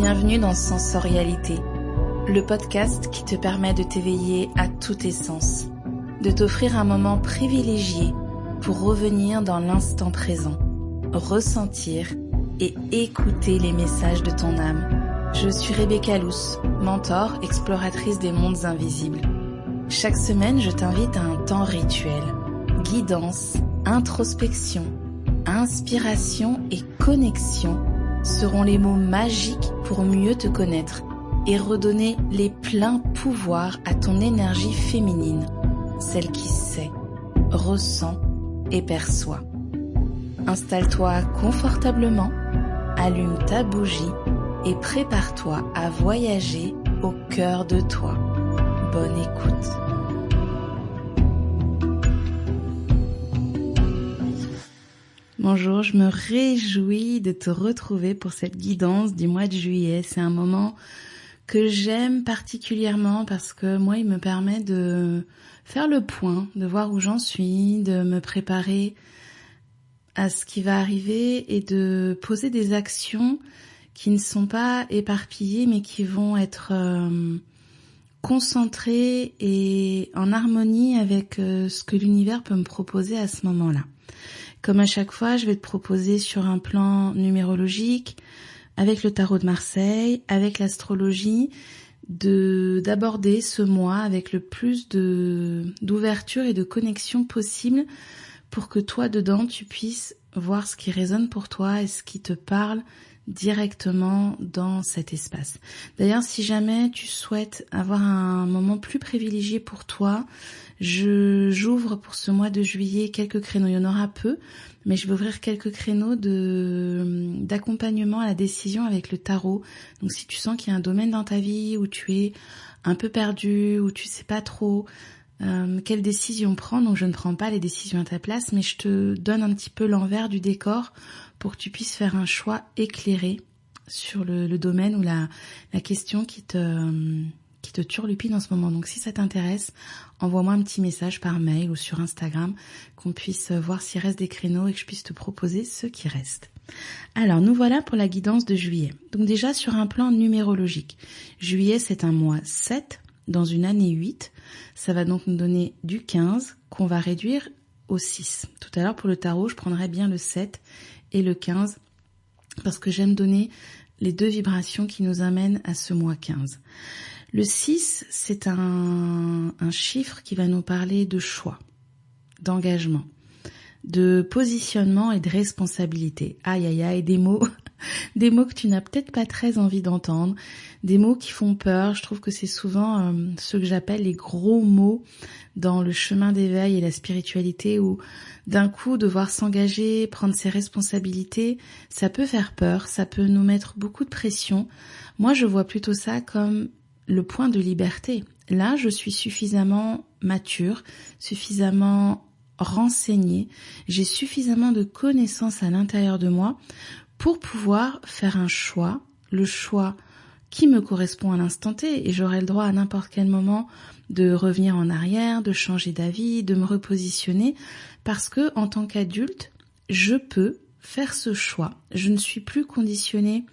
Bienvenue dans Sensorialité, le podcast qui te permet de t'éveiller à tous tes sens, de t'offrir un moment privilégié pour revenir dans l'instant présent, ressentir et écouter les messages de ton âme. Je suis Rebecca Luce, mentor, exploratrice des mondes invisibles. Chaque semaine, je t'invite à un temps rituel, guidance, introspection, inspiration et connexion seront les mots magiques pour mieux te connaître et redonner les pleins pouvoirs à ton énergie féminine, celle qui sait, ressent et perçoit. Installe-toi confortablement, allume ta bougie et prépare-toi à voyager au cœur de toi. Bonne écoute. Bonjour, je me réjouis de te retrouver pour cette guidance du mois de juillet. C'est un moment que j'aime particulièrement parce que moi, il me permet de faire le point, de voir où j'en suis, de me préparer à ce qui va arriver et de poser des actions qui ne sont pas éparpillées mais qui vont être concentrées et en harmonie avec ce que l'univers peut me proposer à ce moment-là. Comme à chaque fois, je vais te proposer sur un plan numérologique, avec le tarot de Marseille, avec l'astrologie, d'aborder ce mois avec le plus d'ouverture et de connexion possible pour que toi, dedans, tu puisses voir ce qui résonne pour toi et ce qui te parle directement dans cet espace. D'ailleurs, si jamais tu souhaites avoir un moment plus privilégié pour toi, j'ouvre pour ce mois de juillet quelques créneaux. Il y en aura peu, mais je vais ouvrir quelques créneaux d'accompagnement à la décision avec le tarot. Donc si tu sens qu'il y a un domaine dans ta vie où tu es un peu perdu, où tu sais pas trop quelle décision prendre, donc je ne prends pas les décisions à ta place, mais je te donne un petit peu l'envers du décor pour que tu puisses faire un choix éclairé sur le domaine ou la question qui te turlupine en ce moment. Donc si ça t'intéresse, envoie-moi un petit message par mail ou sur Instagram, qu'on puisse voir s'il reste des créneaux et que je puisse te proposer ceux qui restent. Alors nous voilà pour la guidance de juillet. Donc déjà sur un plan numérologique, juillet c'est un mois 7 dans une année 8. Ça va donc nous donner du 15 qu'on va réduire au 6. Tout à l'heure pour le tarot, je prendrai bien le 7 et le 15 parce que j'aime donner les deux vibrations qui nous amènent à ce mois 15. Le 6, c'est un chiffre qui va nous parler de choix, d'engagement, de positionnement et de responsabilité. Aïe aïe aïe, des mots que tu n'as peut-être pas très envie d'entendre, des mots qui font peur. Je trouve que c'est souvent ce que j'appelle les gros mots dans le chemin d'éveil et la spiritualité où d'un coup devoir s'engager, prendre ses responsabilités, ça peut faire peur, ça peut nous mettre beaucoup de pression. Moi, je vois plutôt ça comme le point de liberté. Là, je suis suffisamment mature, suffisamment renseignée, j'ai suffisamment de connaissances à l'intérieur de moi pour pouvoir faire un choix, le choix qui me correspond à l'instant T, et j'aurai le droit à n'importe quel moment de revenir en arrière, de changer d'avis, de me repositionner, parce que en tant qu'adulte, je peux faire ce choix. Je ne suis plus conditionnée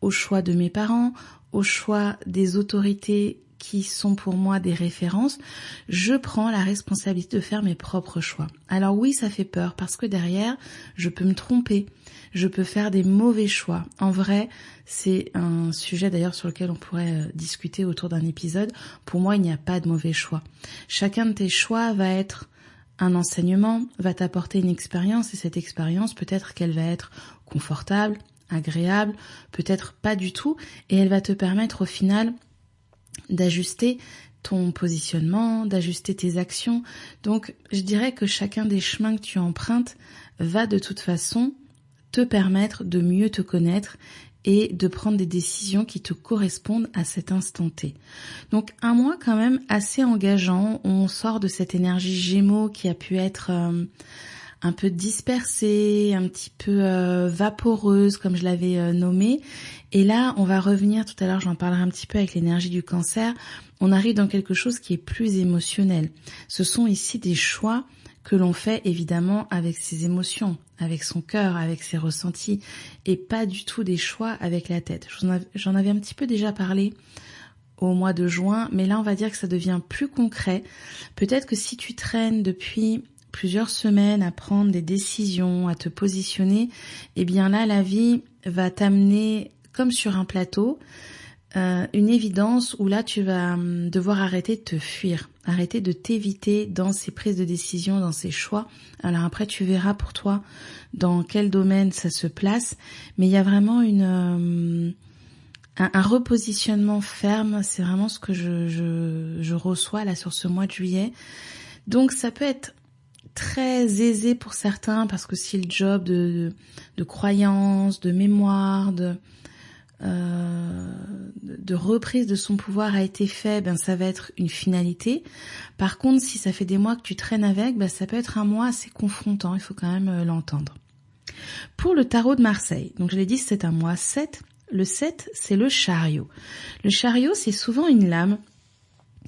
au choix de mes parents, au choix des autorités qui sont pour moi des références. Je prends la responsabilité de faire mes propres choix. Alors oui, ça fait peur parce que derrière, je peux me tromper, je peux faire des mauvais choix. En vrai, c'est un sujet d'ailleurs sur lequel on pourrait discuter autour d'un épisode. Pour moi, il n'y a pas de mauvais choix. Chacun de tes choix va être un enseignement, va t'apporter une expérience et cette expérience, peut-être qu'elle va être confortable, agréable, peut-être pas du tout, et elle va te permettre au final d'ajuster ton positionnement, d'ajuster tes actions. Donc je dirais que chacun des chemins que tu empruntes va de toute façon te permettre de mieux te connaître et de prendre des décisions qui te correspondent à cet instant T. Donc un mois quand même assez engageant, on sort de cette énergie Gémeaux qui a pu être un peu dispersée, un petit peu vaporeuse comme je l'avais nommée. Et là, on va revenir, tout à l'heure j'en parlerai un petit peu avec l'énergie du Cancer, on arrive dans quelque chose qui est plus émotionnel. Ce sont ici des choix que l'on fait évidemment avec ses émotions, avec son cœur, avec ses ressentis, et pas du tout des choix avec la tête. J'en avais un petit peu déjà parlé au mois de juin, mais là on va dire que ça devient plus concret. Peut-être que si tu traînes depuis plusieurs semaines à prendre des décisions, à te positionner, eh bien là la vie va t'amener comme sur un plateau, une évidence où là tu vas devoir arrêter de te fuir, arrêter de t'éviter dans ces prises de décision, dans ces choix. Alors après tu verras pour toi dans quel domaine ça se place, mais il y a vraiment un repositionnement ferme, c'est vraiment ce que je reçois là sur ce mois de juillet. Donc ça peut être très aisé pour certains parce que si le job de croyance, de mémoire, de reprise de son pouvoir a été fait, ben ça va être une finalité. Par contre, si ça fait des mois que tu traînes avec, ben ça peut être un mois assez confrontant, il faut quand même l'entendre. Pour le tarot de Marseille, donc je l'ai dit, c'est un mois 7. Le 7, c'est le chariot. Le chariot, c'est souvent une lame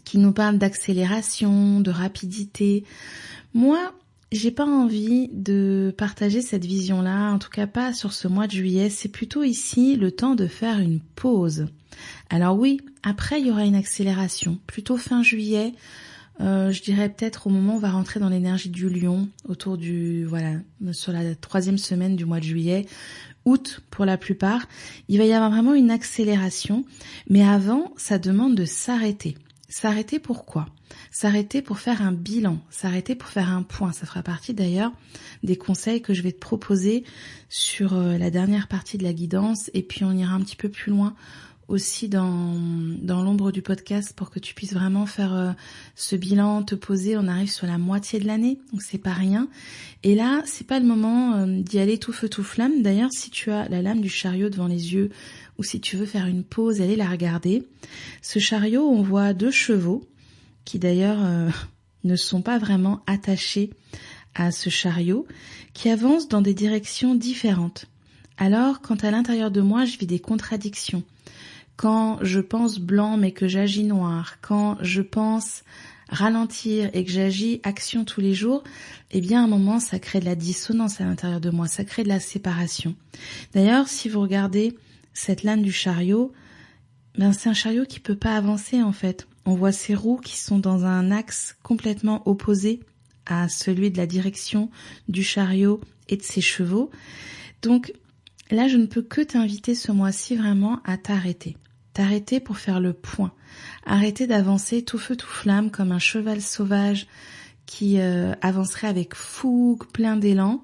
qui nous parle d'accélération, de rapidité. Moi, j'ai pas envie de partager cette vision-là, en tout cas pas sur ce mois de juillet. C'est plutôt ici le temps de faire une pause. Alors oui, après il y aura une accélération, plutôt fin juillet. Je dirais peut-être au moment où on va rentrer dans l'énergie du lion, autour sur la 3e semaine du mois de juillet, août pour la plupart, il va y avoir vraiment une accélération, mais avant, ça demande de s'arrêter. S'arrêter pourquoi ? S'arrêter pour faire un bilan, s'arrêter pour faire un point. Ça fera partie d'ailleurs des conseils que je vais te proposer sur la dernière partie de la guidance, et puis on ira un petit peu plus loin aussi dans l'ombre du podcast pour que tu puisses vraiment faire ce bilan, te poser. On arrive sur la moitié de l'année, donc c'est pas rien. Et là, c'est pas le moment d'y aller tout feu tout flamme. D'ailleurs, si tu as la lame du chariot devant les yeux ou si tu veux faire une pause, allez la regarder. Ce chariot, on voit 2 chevaux qui d'ailleurs ne sont pas vraiment attachés à ce chariot, qui avancent dans des directions différentes. Alors, quand à l'intérieur de moi, je vis des contradictions, quand je pense blanc mais que j'agis noir, quand je pense ralentir et que j'agis action tous les jours, eh bien à un moment ça crée de la dissonance à l'intérieur de moi, ça crée de la séparation. D'ailleurs, si vous regardez cette lame du chariot, ben c'est un chariot qui peut pas avancer en fait. On voit ses roues qui sont dans un axe complètement opposé à celui de la direction du chariot et de ses chevaux. Donc là, je ne peux que t'inviter ce mois-ci vraiment à t'arrêter. T'arrêter pour faire le point. Arrêter d'avancer tout feu tout flamme comme un cheval sauvage qui avancerait avec fougue, plein d'élan.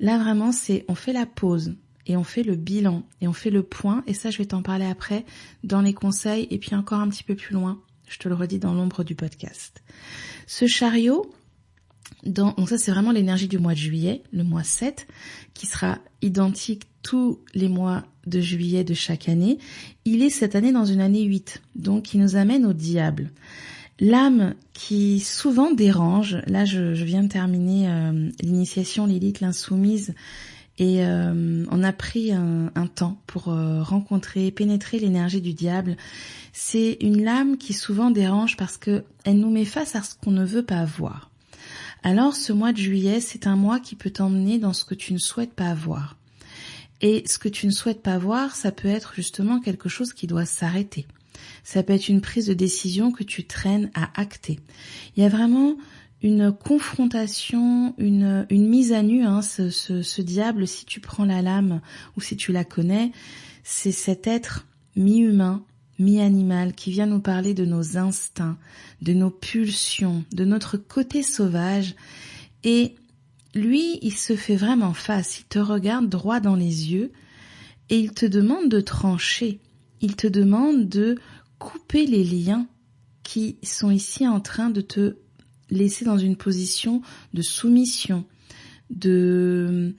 Là vraiment, on fait la pause et on fait le bilan et on fait le point. Et ça, je vais t'en parler après dans les conseils et puis encore un petit peu plus loin. Je te le redis dans l'ombre du podcast. Ce chariot, donc ça c'est vraiment l'énergie du mois de juillet, le mois 7, qui sera identique tous les mois de juillet de chaque année. Il est cette année dans une année 8, donc il nous amène au diable. L'âme qui souvent dérange, là je viens de terminer l'initiation Lilith l'insoumise et on a pris un temps pour pénétrer l'énergie du diable. C'est une lame qui souvent dérange parce que elle nous met face à ce qu'on ne veut pas voir. Alors ce mois de juillet, c'est un mois qui peut t'emmener dans ce que tu ne souhaites pas voir. Et ce que tu ne souhaites pas voir, ça peut être justement quelque chose qui doit s'arrêter. Ça peut être une prise de décision que tu traînes à acter. Il y a vraiment une confrontation, une mise à nu, ce diable, si tu prends la lame ou si tu la connais, c'est cet être mi-humain, mi-animal qui vient nous parler de nos instincts, de nos pulsions, de notre côté sauvage. Et lui, il se fait vraiment face, il te regarde droit dans les yeux et il te demande de trancher, il te demande de couper les liens qui sont ici en train de te laisser dans une position de soumission, de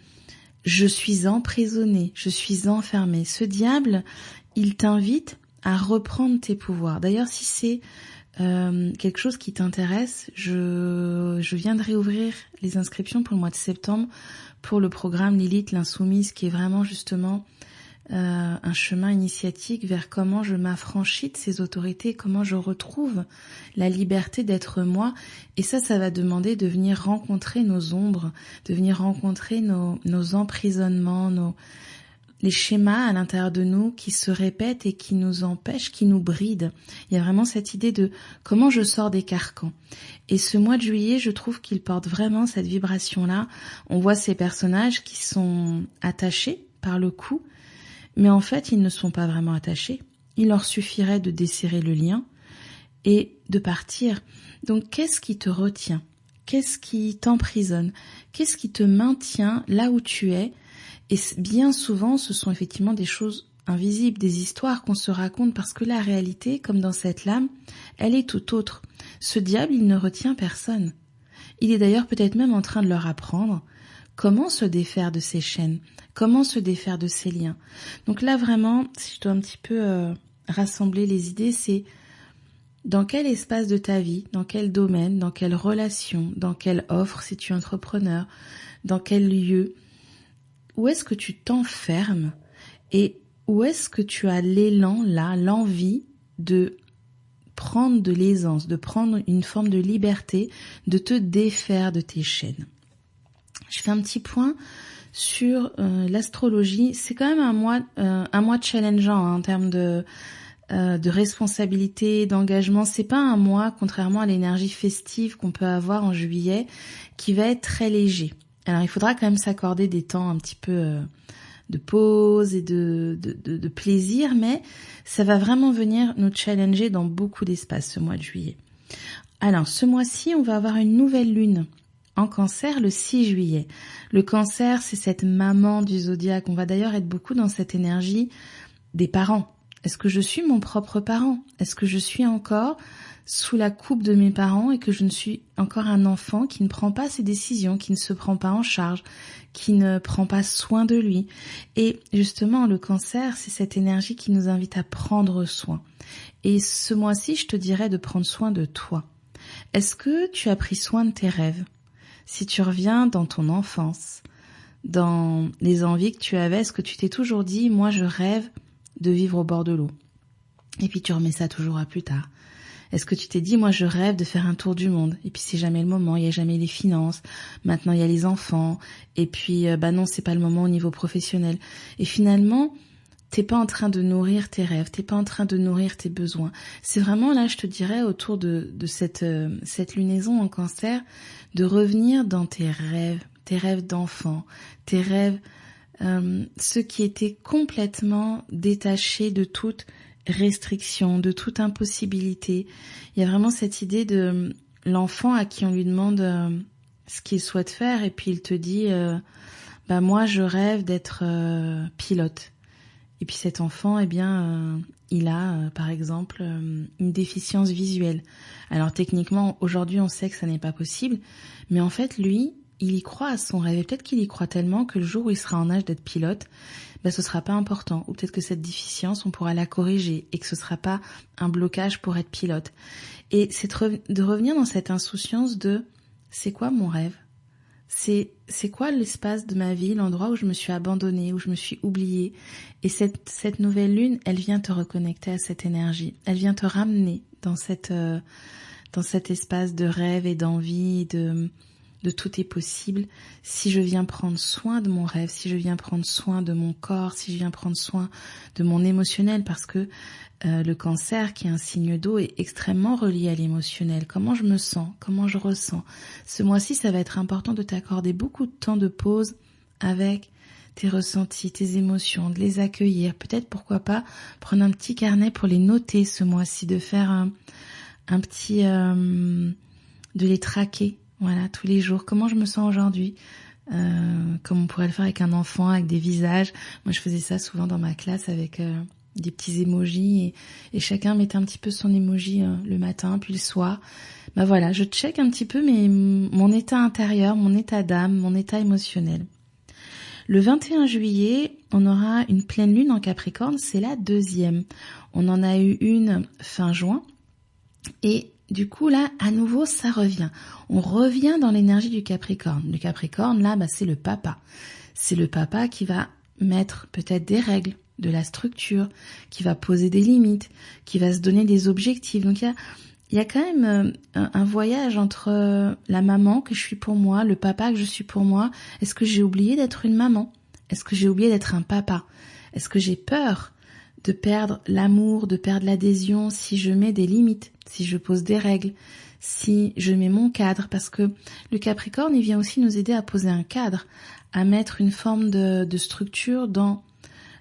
je suis emprisonné, je suis enfermé. Ce diable, il t'invite à reprendre tes pouvoirs. D'ailleurs, si c'est quelque chose qui t'intéresse, je viens de réouvrir les inscriptions pour le mois de septembre pour le programme Lilith l'insoumise qui est vraiment justement un chemin initiatique vers comment je m'affranchis de ces autorités, comment je retrouve la liberté d'être moi. Et ça va demander de venir rencontrer nos ombres, de venir rencontrer nos emprisonnements, les schémas à l'intérieur de nous qui se répètent et qui nous empêchent, qui nous brident. Il y a vraiment cette idée de comment je sors des carcans. Et ce mois de juillet, je trouve qu'il porte vraiment cette vibration-là. On voit ces personnages qui sont attachés par le cou, mais en fait, ils ne sont pas vraiment attachés. Il leur suffirait de desserrer le lien et de partir. Donc, qu'est-ce qui te retient? Qu'est-ce qui t'emprisonne? Qu'est-ce qui te maintient là où tu es? Et bien souvent, ce sont effectivement des choses invisibles, des histoires qu'on se raconte parce que la réalité, comme dans cette lame, elle est tout autre. Ce diable, il ne retient personne. Il est d'ailleurs peut-être même en train de leur apprendre comment se défaire de ces chaînes, comment se défaire de ces liens. Donc là, vraiment, si je dois un petit peu rassembler les idées, c'est dans quel espace de ta vie, dans quel domaine, dans quelle relation, dans quelle offre si tu es entrepreneur, dans quel lieu, où est-ce que tu t'enfermes et où est-ce que tu as l'élan là, l'envie de prendre de l'aisance, de prendre une forme de liberté, de te défaire de tes chaînes. Je fais un petit point sur l'astrologie. C'est quand même un mois challengeant en termes de responsabilité, d'engagement. C'est pas un mois, contrairement à l'énergie festive qu'on peut avoir en juillet, qui va être très léger. Alors il faudra quand même s'accorder des temps un petit peu de pause et de plaisir, mais ça va vraiment venir nous challenger dans beaucoup d'espaces ce mois de juillet. Alors ce mois-ci, on va avoir une nouvelle lune en Cancer le 6 juillet. Le Cancer, c'est cette maman du zodiaque. On va d'ailleurs être beaucoup dans cette énergie des parents. Est-ce que je suis mon propre parent? Est-ce que je suis encore sous la coupe de mes parents et que je ne suis encore un enfant qui ne prend pas ses décisions, qui ne se prend pas en charge, qui ne prend pas soin de lui? Et justement, le Cancer, c'est cette énergie qui nous invite à prendre soin. Et ce mois-ci, je te dirais de prendre soin de toi. Est-ce que tu as pris soin de tes rêves? Si tu reviens dans ton enfance, dans les envies que tu avais, est-ce que tu t'es toujours dit « moi je rêve de vivre au bord de l'eau » et puis tu remets ça toujours à plus tard? Est-ce que tu t'es dit « moi je rêve de faire un tour du monde » et puis c'est jamais le moment, il n'y a jamais les finances, maintenant il y a les enfants et puis non, c'est pas le moment au niveau professionnel. Et finalement, t'es pas en train de nourrir tes rêves, t'es pas en train de nourrir tes besoins. C'est vraiment là, je te dirais, autour de cette lunaison en Cancer, de revenir dans tes rêves d'enfant, tes rêves, ceux qui étaient complètement détachés de toute restriction, de toute impossibilité. Il y a vraiment cette idée de l'enfant à qui on lui demande ce qu'il souhaite faire et puis il te dit moi je rêve d'être pilote. Et puis cet enfant, il a, par exemple, une déficience visuelle. Alors techniquement, aujourd'hui, on sait que ça n'est pas possible, mais en fait, lui, il y croit à son rêve. Et peut-être qu'il y croit tellement que le jour où il sera en âge d'être pilote, ce sera pas important. Ou peut-être que cette déficience, on pourra la corriger et que ce sera pas un blocage pour être pilote. Et c'est de revenir dans cette insouciance de « c'est quoi mon rêve ?» C'est quoi l'espace de ma vie, l'endroit où je me suis abandonnée, où je me suis oubliée. Et cette nouvelle lune, elle vient te reconnecter à cette énergie. Elle vient te ramener dans cet espace de rêve et d'envie, de tout est possible. Si je viens prendre soin de mon rêve, si je viens prendre soin de mon corps, si je viens prendre soin de mon émotionnel, parce que le Cancer, qui est un signe d'eau, est extrêmement relié à l'émotionnel. Comment je me sens, comment je ressens. Ce mois-ci, ça va être important de t'accorder beaucoup de temps de pause avec tes ressentis, tes émotions, de les accueillir. Peut-être, pourquoi pas, prendre un petit carnet pour les noter ce mois-ci, de faire un petit... de les traquer, voilà, tous les jours. Comment je me sens aujourd'hui ? Comme on pourrait le faire avec un enfant, avec des visages. Moi, je faisais ça souvent dans ma classe avec... des petits emojis et chacun mettait un petit peu son emoji le matin puis le soir. Voilà, je check un petit peu mon état intérieur, mon état d'âme, mon état émotionnel. Le 21 juillet, on aura une pleine lune en Capricorne, c'est la deuxième. On en a eu une fin juin et du coup là, à nouveau, ça revient. On revient dans l'énergie du Capricorne. Le Capricorne là, c'est le papa. C'est le papa qui va mettre peut-être des règles de la structure, qui va poser des limites, qui va se donner des objectifs. Donc il y a quand même un voyage entre la maman que je suis pour moi, le papa que je suis pour moi. Est-ce que j'ai oublié d'être une maman? Est-ce que j'ai oublié d'être un papa? Est-ce que j'ai peur de perdre l'amour, de perdre l'adhésion si je mets des limites, si je pose des règles, si je mets mon cadre? Parce que le Capricorne, il vient aussi nous aider à poser un cadre, à mettre une forme de structure dans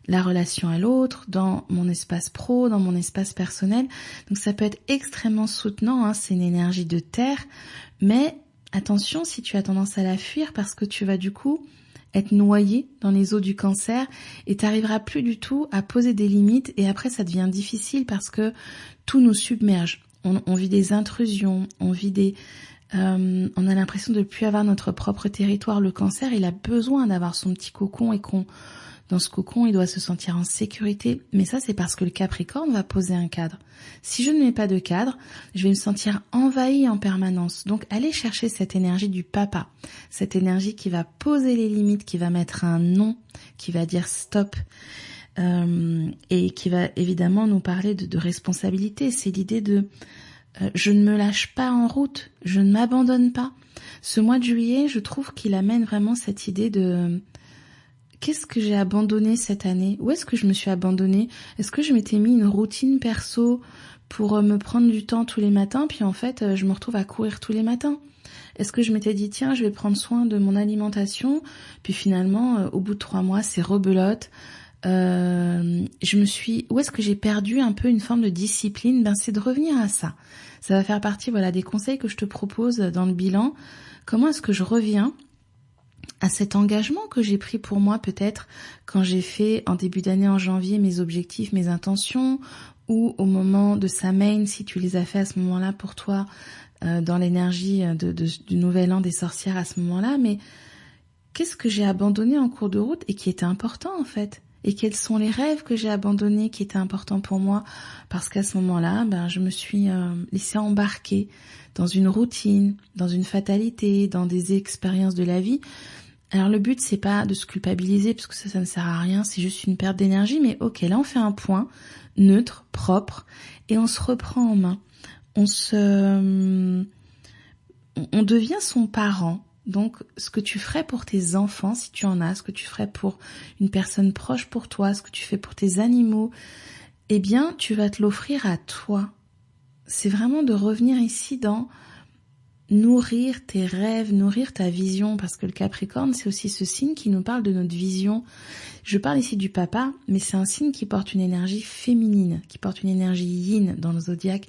la relation à l'autre, dans mon espace pro, dans mon espace personnel. Donc ça peut être extrêmement soutenant, hein, c'est une énergie de terre, mais attention si tu as tendance à la fuir parce que tu vas du coup être noyé dans les eaux du Cancer et t'arriveras plus du tout à poser des limites et après ça devient difficile parce que tout nous submerge. On vit des intrusions, on a l'impression de ne plus avoir notre propre territoire. Le Cancer, il a besoin d'avoir son petit cocon et dans ce cocon, il doit se sentir en sécurité. Mais ça, c'est parce que le Capricorne va poser un cadre. Si je ne mets pas de cadre, je vais me sentir envahie en permanence. Donc, allez chercher cette énergie du papa. Cette énergie qui va poser les limites, qui va mettre un non, qui va dire stop. Et qui va évidemment nous parler de responsabilité. C'est l'idée de je ne me lâche pas en route, je ne m'abandonne pas. Ce mois de juillet, je trouve qu'il amène vraiment cette idée de qu'est-ce que j'ai abandonné cette année? Où est-ce que je me suis abandonnée? Est-ce que je m'étais mis une routine perso pour me prendre du temps tous les matins, puis en fait, je me retrouve à courir tous les matins? Est-ce que je m'étais dit, tiens, je vais prendre soin de mon alimentation, puis finalement, au bout de 3 mois, c'est rebelote. Où est-ce que j'ai perdu un peu une forme de discipline? Ben, c'est de revenir à ça. Ça va faire partie, voilà, des conseils que je te propose dans le bilan. Comment est-ce que je reviens à cet engagement que j'ai pris pour moi peut-être quand j'ai fait en début d'année en janvier mes objectifs, mes intentions, ou au moment de Samhain, si tu les as fait à ce moment-là pour toi, dans l'énergie du nouvel an des sorcières à ce moment-là, mais qu'est-ce que j'ai abandonné en cours de route et qui était important en fait? Et quels sont les rêves que j'ai abandonnés qui étaient importants pour moi? Parce qu'à ce moment-là, je me suis laissée embarquer dans une routine, dans une fatalité, dans des expériences de la vie. Alors le but, c'est pas de se culpabiliser, parce que ça ne sert à rien, c'est juste une perte d'énergie, mais ok, là on fait un point neutre, propre, et on se reprend en main. On devient son parent. Donc, ce que tu ferais pour tes enfants, si tu en as, ce que tu ferais pour une personne proche pour toi, ce que tu fais pour tes animaux, eh bien, tu vas te l'offrir à toi. C'est vraiment de revenir ici dans nourrir tes rêves, nourrir ta vision, parce que le Capricorne, c'est aussi ce signe qui nous parle de notre vision. Je parle ici du papa, mais c'est un signe qui porte une énergie féminine, qui porte une énergie yin dans le zodiaque,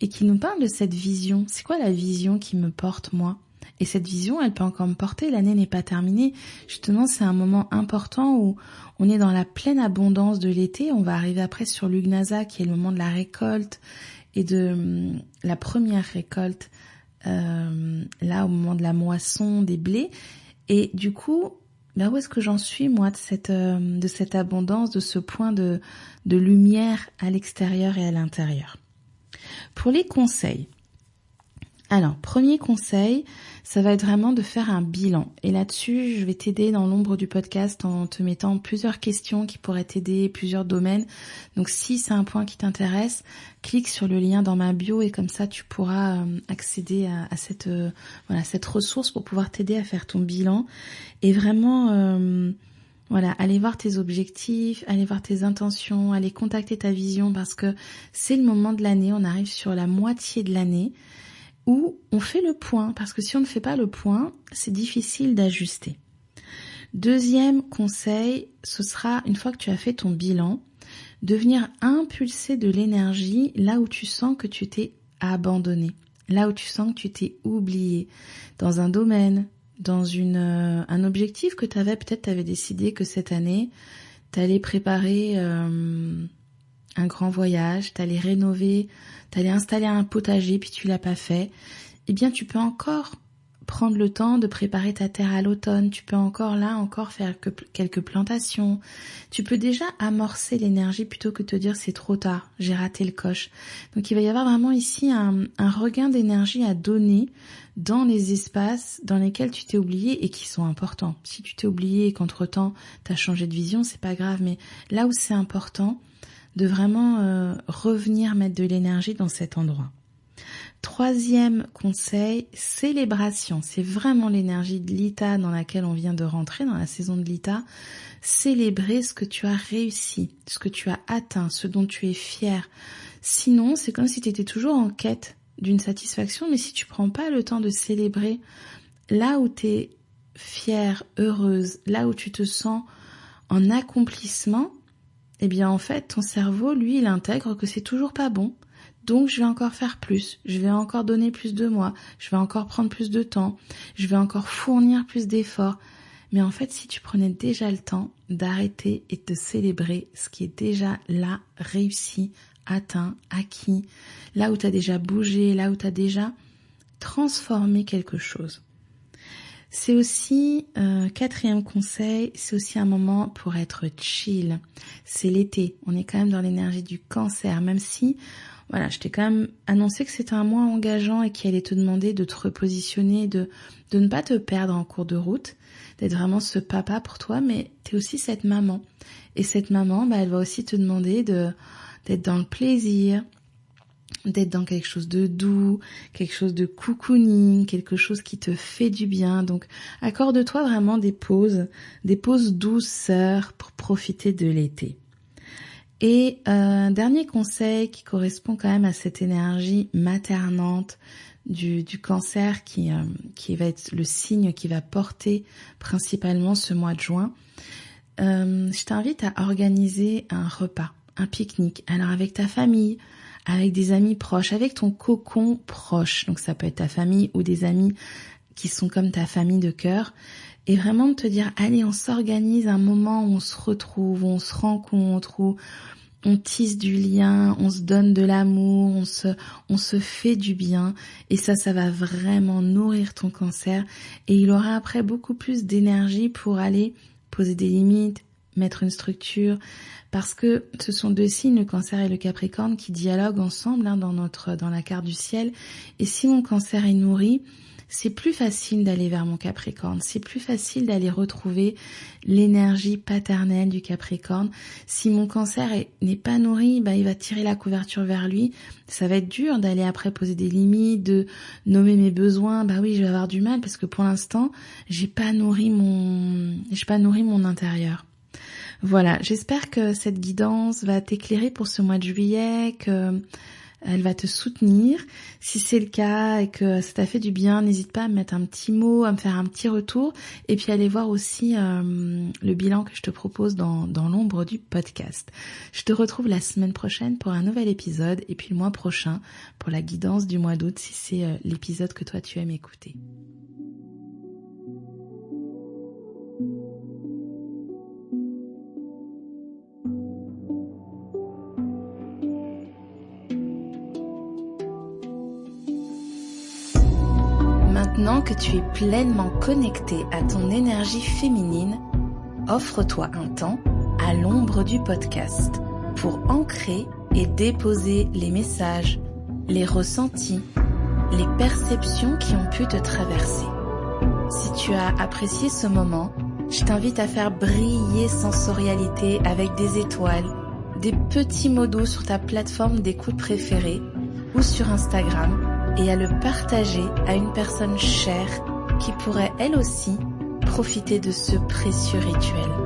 et qui nous parle de cette vision. C'est quoi la vision qui me porte, moi ? Et cette vision, elle peut encore me porter, l'année n'est pas terminée. Justement, c'est un moment important où on est dans la pleine abondance de l'été. On va arriver après sur l'Ugnasa, qui est le moment de la récolte et de la première récolte, là au moment de la moisson des blés. Et du coup, où est-ce que j'en suis, moi, de cette abondance, de ce point de lumière à l'extérieur et à l'intérieur? Pour les conseils, alors, premier conseil, ça va être vraiment de faire un bilan. Et là-dessus, je vais t'aider dans l'ombre du podcast en te mettant plusieurs questions qui pourraient t'aider, plusieurs domaines. Donc, si c'est un point qui t'intéresse, clique sur le lien dans ma bio et comme ça, tu pourras accéder à cette ressource pour pouvoir t'aider à faire ton bilan. Et vraiment, aller voir tes objectifs, aller voir tes intentions, aller contacter ta vision parce que c'est le moment de l'année. On arrive sur la moitié de l'année où on fait le point, parce que si on ne fait pas le point, c'est difficile d'ajuster. Deuxième conseil, ce sera, une fois que tu as fait ton bilan, de venir impulser de l'énergie là où tu sens que tu t'es abandonné, là où tu sens que tu t'es oublié, dans un domaine, dans un objectif que tu avais décidé que cette année, tu allais préparer un grand voyage, t'allais rénover, t'allais installer un potager puis tu l'as pas fait, eh bien tu peux encore prendre le temps de préparer ta terre à l'automne. Tu peux encore faire quelques plantations. Tu peux déjà amorcer l'énergie plutôt que de te dire c'est trop tard, j'ai raté le coche. Donc il va y avoir vraiment ici un regain d'énergie à donner dans les espaces dans lesquels tu t'es oublié et qui sont importants. Si tu t'es oublié et qu'entre-temps tu as changé de vision, c'est pas grave, mais là où c'est important de vraiment revenir mettre de l'énergie dans cet endroit. Troisième conseil, célébration. C'est vraiment l'énergie de l'Ita dans laquelle on vient de rentrer, dans la saison de l'Ita. Célébrer ce que tu as réussi, ce que tu as atteint, ce dont tu es fier. Sinon, c'est comme si tu étais toujours en quête d'une satisfaction, mais si tu prends pas le temps de célébrer là où tu es fière, heureuse, là où tu te sens en accomplissement, eh bien en fait, ton cerveau, lui, il intègre que c'est toujours pas bon. Donc je vais encore faire plus, je vais encore donner plus de moi, je vais encore prendre plus de temps, je vais encore fournir plus d'efforts. Mais en fait, si tu prenais déjà le temps d'arrêter et de célébrer ce qui est déjà là, réussi, atteint, acquis, là où tu as déjà bougé, là où tu as déjà transformé quelque chose. C'est aussi, quatrième conseil, c'est aussi un moment pour être chill. C'est l'été, on est quand même dans l'énergie du Cancer, même si... Voilà, je t'ai quand même annoncé que c'était un mois engageant et qu'il allait te demander de te repositionner, de ne pas te perdre en cours de route, d'être vraiment ce papa pour toi, mais t'es aussi cette maman. Et cette maman, elle va aussi te demander d'être dans le plaisir, d'être dans quelque chose de doux, quelque chose de cocooning, quelque chose qui te fait du bien. Donc, accorde-toi vraiment des pauses douceurs pour profiter de l'été. Et dernier conseil qui correspond quand même à cette énergie maternante du Cancer qui va être le signe qui va porter principalement ce mois de juin. Je t'invite à organiser un repas, un pique-nique. Alors avec ta famille, avec des amis proches, avec ton cocon proche. Donc ça peut être ta famille ou des amis qui sont comme ta famille de cœur. Et vraiment de te dire, allez, on s'organise un moment où on se retrouve, où on se rencontre, où on tisse du lien, on se donne de l'amour, on se fait du bien. Et ça va vraiment nourrir ton Cancer. Et il aura après beaucoup plus d'énergie pour aller poser des limites, mettre une structure. Parce que ce sont deux signes, le Cancer et le Capricorne, qui dialoguent ensemble dans la carte du ciel. Et si mon Cancer est nourri, c'est plus facile d'aller vers mon Capricorne, c'est plus facile d'aller retrouver l'énergie paternelle du Capricorne. Si mon Cancer n'est pas nourri, il va tirer la couverture vers lui. Ça va être dur d'aller après poser des limites, de nommer mes besoins. Oui, je vais avoir du mal parce que pour l'instant, j'ai pas nourri mon intérieur. Voilà, j'espère que cette guidance va t'éclairer pour ce mois de juillet, que elle va te soutenir. Si c'est le cas et que ça t'a fait du bien, n'hésite pas à me mettre un petit mot, à me faire un petit retour et puis aller voir aussi le bilan que je te propose dans l'ombre du podcast. Je te retrouve la semaine prochaine pour un nouvel épisode et puis le mois prochain pour la guidance du mois d'août si c'est l'épisode que toi tu aimes écouter. Maintenant que tu es pleinement connecté à ton énergie féminine, offre-toi un temps à l'ombre du podcast pour ancrer et déposer les messages, les ressentis, les perceptions qui ont pu te traverser. Si tu as apprécié ce moment, je t'invite à faire briller sensorialité avec des étoiles, des petits mots doux sur ta plateforme d'écoute préférée ou sur Instagram et à le partager à une personne chère qui pourrait elle aussi profiter de ce précieux rituel.